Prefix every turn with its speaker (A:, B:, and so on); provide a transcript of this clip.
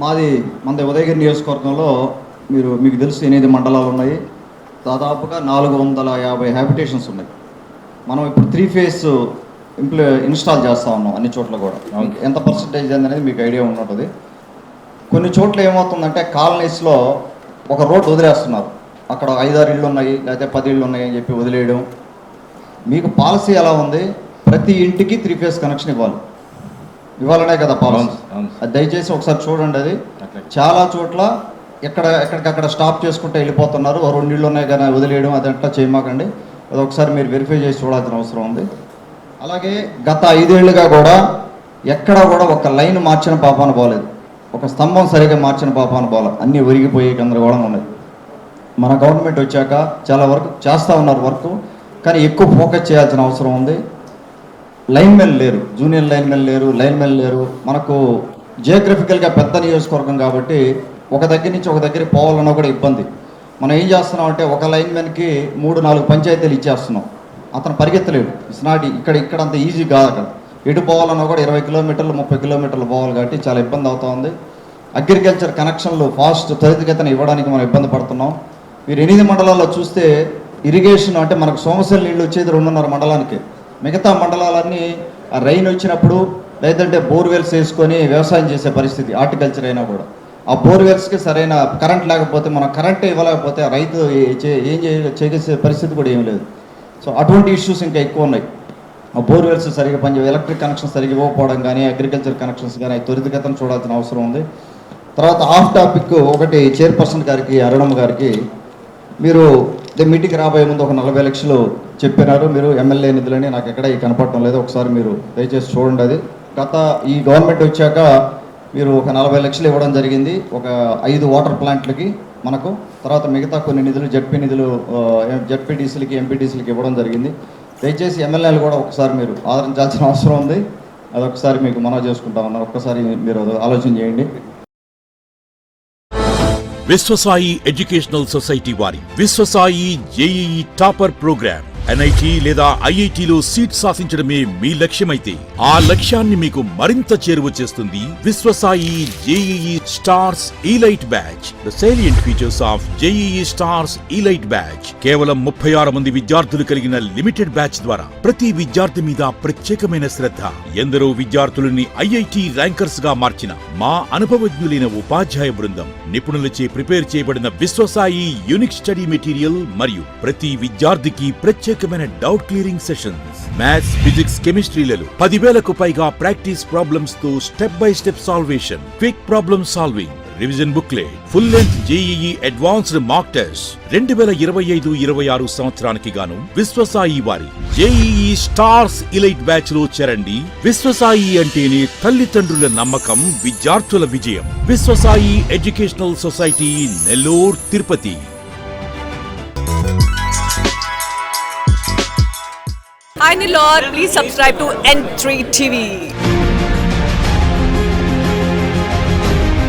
A: మనది ఉదయగిరి నియోజకవర్గంలో మీకు తెలుసు 8 మండలాలు ఉన్నాయి. దాదాపుగా 450 హ్యాబిటేషన్స్ ఉన్నాయి. మనం ఇప్పుడు 3 ఫేజ్ ఇన్స్టాల్ చేస్తూ ఉన్నాం అన్ని చోట్ల కూడా. ఎంత పర్సంటేజ్ అనేది మీకు ఐడియా ఉంటుంది. కొన్ని చోట్ల ఏమవుతుందంటే కాలనీస్లో ఒక రోడ్ వదిలేస్తున్నారు. అక్కడ 5-6 ఇళ్ళు ఉన్నాయి, లేకపోతే 10 ఇళ్ళు ఉన్నాయి అని చెప్పి వదిలేయడం. మీకు పాలసీ ఎలా ఉంది? ప్రతి ఇంటికి 3 ఫేజ్ కనెక్షన్ ఇవ్వాలనే కదా పాలసీ. అది దయచేసి ఒకసారి చూడండి. అది చాలా చోట్ల ఎక్కడికక్కడ స్టాప్ చేసుకుంటే వెళ్ళిపోతున్నారు. 2 ఇళ్ళు ఉన్నాయి కానీ వదిలేయడం అదంతా చేయమాకండి. అది ఒకసారి మీరు వెరిఫై చేసి చూడాల్సిన అవసరం ఉంది. అలాగే గత 5 ఏళ్ళుగా కూడా ఎక్కడా కూడా ఒక లైన్ మార్చిన పాపాన పోలేదు, ఒక స్తంభం సరిగా మార్చిన పాపాన పోలేదు. అన్నీ ఒరిగిపోయి గందరగోళంగా ఉన్నాయి. మన గవర్నమెంట్ వచ్చాక చాలా వరకు చేస్తూ ఉన్నారు వర్క్, కానీ ఎక్కువ ఫోకస్ చేయాల్సిన అవసరం ఉంది. లైన్మెన్ లేరు, జూనియర్ లైన్మెన్ లేరు. మనకు జియోగ్రఫికల్గా పెద్ద నియోజకవర్గం కాబట్టి ఒక దగ్గర నుంచి ఒక దగ్గరికి పోవాలన్నా కూడా ఇబ్బంది. మనం ఏం చేస్తున్నాం అంటే ఒక లైన్మెన్కి 3-4 పంచాయతీలు ఇచ్చేస్తున్నాం. అతను పరిగెత్తలేడు. ఇట్స్ నాట్ ఇక్కడ అంత ఈజీ కాదు. అక్కడ ఎటు పోవాలన్నా కూడా 20 కిలోమీటర్లు 30 కిలోమీటర్లు పోవాలి కాబట్టి చాలా ఇబ్బంది అవుతూ ఉంది. అగ్రికల్చర్ కనెక్షన్లు ఫాస్ట్ త్వరితగతిన ఇవ్వడానికి మనం ఇబ్బంది పడుతున్నాం. మీరు 8 మండలాల్లో చూస్తే ఇరిగేషన్ అంటే మనకు సోమశిల నీళ్ళు వచ్చేది 2.5 మండలానికి. మిగతా మండలాలన్నీ రైన్ వచ్చినప్పుడు లేదంటే బోర్వెల్స్ వేసుకొని వ్యవసాయం చేసే పరిస్థితి. హార్టికల్చర్ అయినా కూడా ఆ బోర్వెల్స్కి సరైన కరెంట్ లేకపోతే, మనం కరెంటే ఇవ్వలేకపోతే రైతు ఏం చేసే పరిస్థితి కూడా ఏం లేదు. సో అటువంటి ఇష్యూస్ ఇంకా ఎక్కువ ఉన్నాయి. ఆ బోర్వెల్స్ సరిగ్గా పనిచేయ, ఎలక్ట్రిక్ కనెక్షన్స్ సరిగ్గా ఇవ్వకపోవడం కానీ, అగ్రికల్చర్ కనెక్షన్స్ కానీ త్వరితగతిన చూడాల్సిన అవసరం ఉంది. తర్వాత ఆఫ్ టాపిక్ ఒకటి చైర్పర్సన్ గారికి, అరుణమ్మ గారికి, మీరు మీటింగ్ రాబోయే ముందు ఒక 40 లక్షలు చెప్పినారు. మీరు ఎమ్మెల్యే నిధులని నాకు ఎక్కడ కనపడటం లేదు. ఒకసారి మీరు దయచేసి చూడండి. అది ఈ గవర్నమెంట్ వచ్చాక మీరు ఒక 40 లక్షలు ఇవ్వడం జరిగింది, ఒక 5 వాటర్ ప్లాంట్లకి మనకు. తర్వాత మిగతా కొన్ని నిధులు జడ్పీటీసీలకి ఎంపీటీసీలకి ఇవ్వడం జరిగింది. దయచేసి ఎమ్మెల్యేలు కూడా ఒకసారి మీరు ఆదరించాల్సిన అవసరం ఉంది. అదొకసారి మీకు మనవి చేసుకుంటా ఉన్నారు. ఒక్కసారి మీరు ఆలోచన చేయండి.
B: విశ్వసాయి ఎడ్యుకేషనల్ సొసైటీ వారి Vishwasai JEE topper program NIT లేదా IITలో సీట్ సాధించడమే మీ లక్ష్యమైతే ఆ లక్ష్యాన్ని మీకు మరింత చేరువ చేస్తుంది Viswasai JEE stars elite batch. The salient features of JEE stars elite batch. కేవలం 36 మంది విద్యార్థులు కలిగిన లిమిటెడ్ బ్యాచ్ ద్వారా ప్రతి విద్యార్థి మీద ప్రత్యేకమైన శ్రద్ధ, ఎందరో విద్యార్థులని IIT ర్యాంకర్స్ గా మార్చిన మా అనుభవజ్ఞులైన ఉపాధ్యాయ బృందం, నిపుణులచే ప్రిపేర్ చేయబడిన విశ్వసాయి యూనిక్ స్టడీ మెటీరియల్ మరియు ప్రతి విద్యార్థికి ప్రత్యేకమైన doubt clearing sessions, maths, physics, కెమిస్ట్రీలలో 10,000కు పైగా ప్రాక్టీస్ ప్రాబ్లమ్స్ తో step by step salvation, quick problem solving, revision booklet, full length JEE advanced mock test. 2025-26 సంవత్సరానికి గాను విశ్వసాయి వారి జేఈఈ స్టార్స్ ఇలైట్ బ్యాచ్ లో చేరండి. విశ్వసాయి అంటేనే తల్లిదండ్రుల నమ్మకం, విద్యార్థుల విజయం. Viswasai educational society, Nellore, Tirupati.
C: Hi Nilor, please subscribe to N3 TV.